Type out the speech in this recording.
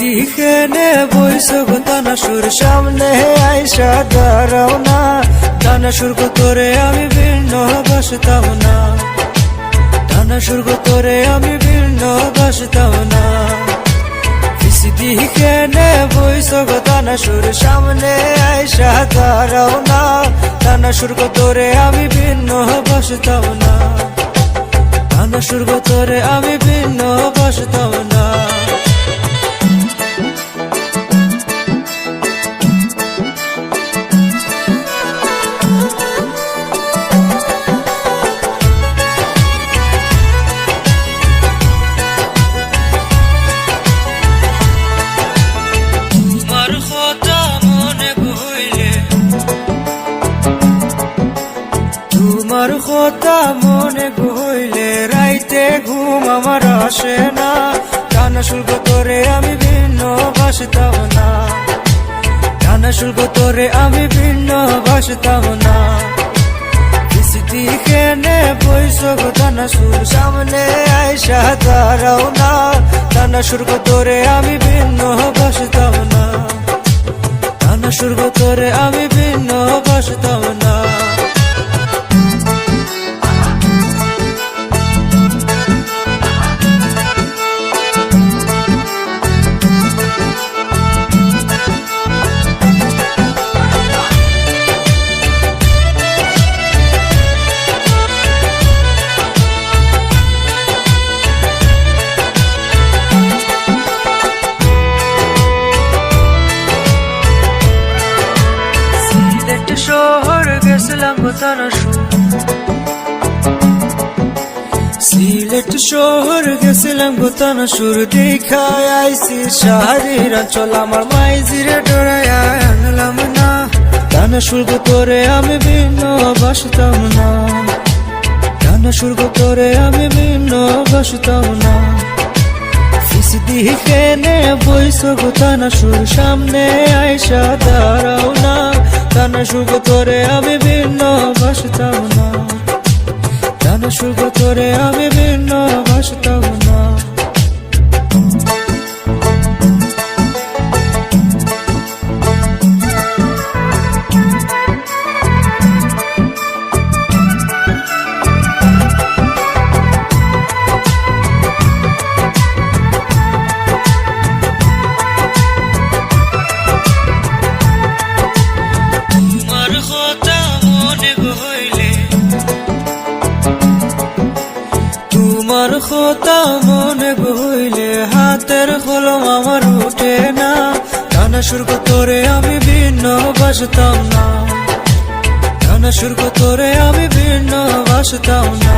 দিকেনে বইছো তানা সুর সামনে আইসা দাঁড়াও না, টানা সুর তোরে আমি ভিন্ন বাসতাম না, টানা সুর তোরে আমি ভিন্ন বাসতাম না। দিকেনে বইছো তানা সুর সামনে আইসা দাঁড়াও না, টানা সুর তোরে আমি ভিন্ন বাসতাম না, টানা সুর তোরে আমি ভিন্ন বাসতাম না। তোমার কথা মনে কইলে রাইতে ঘুম আমার আসে না, টানা শুল্ক তোরে আমি ভিন্ন বাসতাম না, টানা শুল্ক তোরে আমি ভিন্ন বাসতাম না। দিকেনে বইছো টানা সুর সামনে আইসা দাঁড়াও না, টানা শুল্ক তোরে আমি ভিন্ন বাসতাম না, টানা শুল্ক তোরে আমি ভিন্ন বাসতাম না। শহর গেছিলাম তানা সুর, সিলেট শহর গেছিলাম তানা সুর, দেখায় আইসি শাহরির অঞ্চল আমার মাইজিরে ডরায় আনলাম না, টানা সুর তোরে আমি ভিন্ন বাসতাম না, টানা সুর তোরে আমি ভিন্ন বাসতাম না। দিকেনে বইছো টানা সুর সামনে আইসা দাঁড়াও না, টানা সুর তোরে আমি ভিন্ন বাসতাম না, টানা সুর তোরে আমি ভিন্ন বাসতাম না। তোমার কথা মনে কইলে হাতের কলম আমার উঠে না, টানা সুর তোরে আমি ভিন্ন বাসতাম না, টানা সুর তোরে আমি ভিন্ন বাসতাম না।